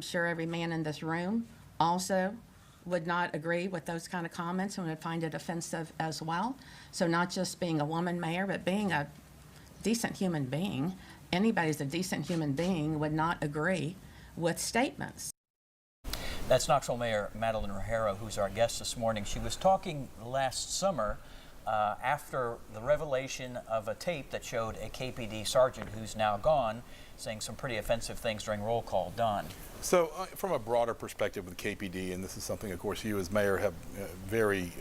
I'm sure every man in this room also would not agree with those kind of comments and would find it offensive as well. So not just being a woman mayor, but being a decent human being. Anybody's a decent human being would not agree with statements. That's Knoxville Mayor Madeline Rogero, who's our guest this morning. She was talking last summer after the revelation of a tape that showed a KPD sergeant who's now gone saying some pretty offensive things during roll call. Don. So from a broader perspective with KPD, and this is something, of course, you as mayor have very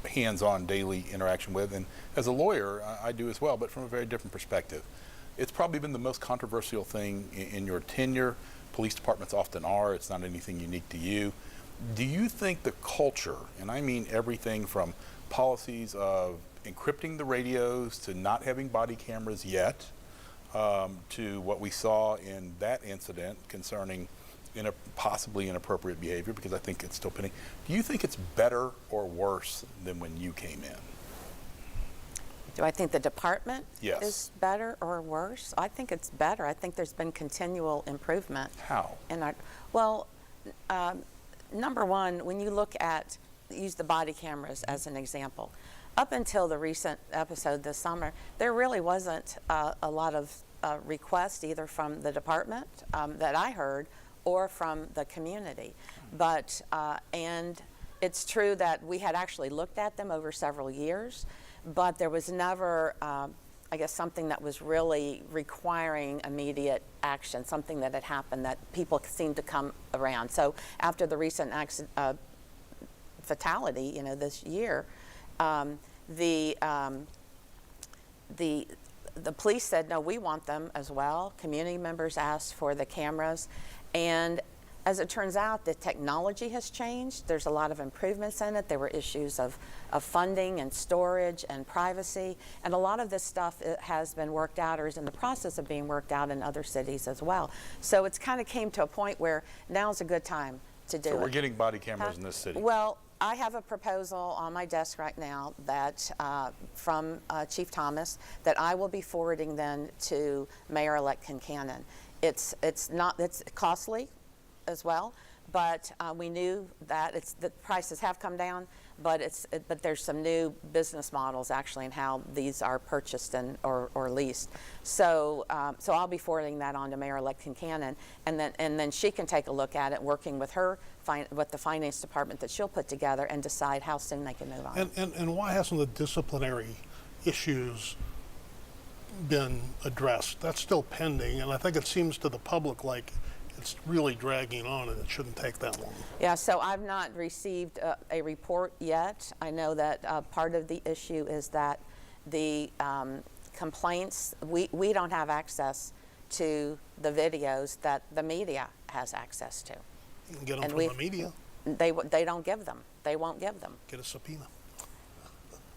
hands-on daily interaction with, and as a lawyer, I do as well, but from a very different perspective. It's probably been the most controversial thing in your tenure. Police departments often are. It's not anything unique to you. Do you think the culture, and I mean everything from policies of encrypting the radios to not having body cameras yet, to what we saw in that incident concerning possibly inappropriate behavior, because I think it's still pending. Do you think it's better or worse than when you came in? Do I think the department Yes. is better or worse? I think it's better. I think there's been continual improvement. How? Well, number one, when you look at, use the body cameras as an example, up until the recent episode this summer, there really wasn't a lot of requests either from the department that I heard or from the community. But, and it's true that we had actually looked at them over several years, but there was never, I guess, something that was really requiring immediate action, something that had happened that people seemed to come around. So after the recent fatality, you know, this year, the police said, no, we want them as well. Community members asked for the cameras. And as it turns out, the technology has changed. There's a lot of improvements in it. There were issues of funding and storage and privacy. And a lot of this stuff has been worked out or is in the process of being worked out in other cities as well. So it's kind of came to a point where now's a good time to do it. So we're getting body cameras in this city. Well, I have a proposal on my desk right now that from Chief Thomas that I will be forwarding then to Mayor-elect Kincannon. It's costly as well, but we knew that the prices have come down, but there's some new business models actually in how these are purchased or leased. So so I'll be forwarding that on to Mayor-elect Kincannon, and then she can take a look at it, working with her with the finance department that she'll put together and decide how soon they can move on. And why hasn't the disciplinary issues been addressed? That's still pending, and I think it seems to the public like it's really dragging on and it shouldn't take that long. Yeah, so I've not received a report yet. I know that part of the issue is that the complaints, we don't have access to the videos that the media has access to. You can get them from the media. They don't give them. They won't give them. Get a subpoena.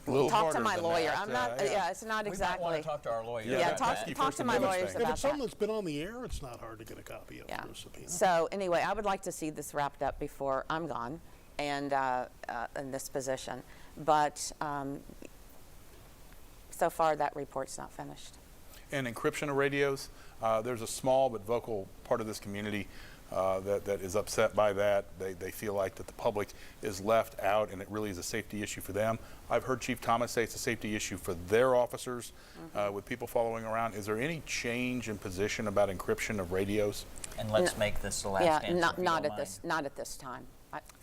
Talk to my lawyer. I'm not. Yeah, it's not exactly. We might want to talk to our lawyer. Yeah, talk to my lawyers If about it's something that. that's been on the air, it's not hard to get a copy of through a subpoena. So anyway, I would like to see this wrapped up before I'm gone, and in this position. But so far, that report's not finished. And encryption of radios, there's a small but vocal part of this community that is upset by that. They feel like that the public is left out and it really is a safety issue for them. I've heard Chief Thomas say it's a safety issue for their officers with people following around. Is there any change in position about encryption of radios? And let's make this the last answer. Yeah, not at this time.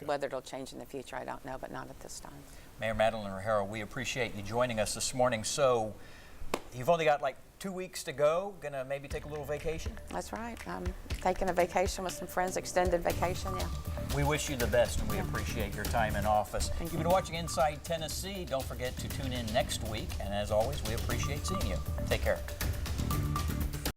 Whether it'll change in the future, I don't know, but not at this time. Mayor Madeline Rogero, we appreciate you joining us this morning. So you've only got like 2 weeks to go. Gonna maybe take a little vacation? That's right. I'm taking a vacation with some friends, extended vacation, yeah. We wish you the best, and we appreciate your time in office. You've been watching Inside Tennessee. Don't forget to tune in next week. And as always, we appreciate seeing you. Take care.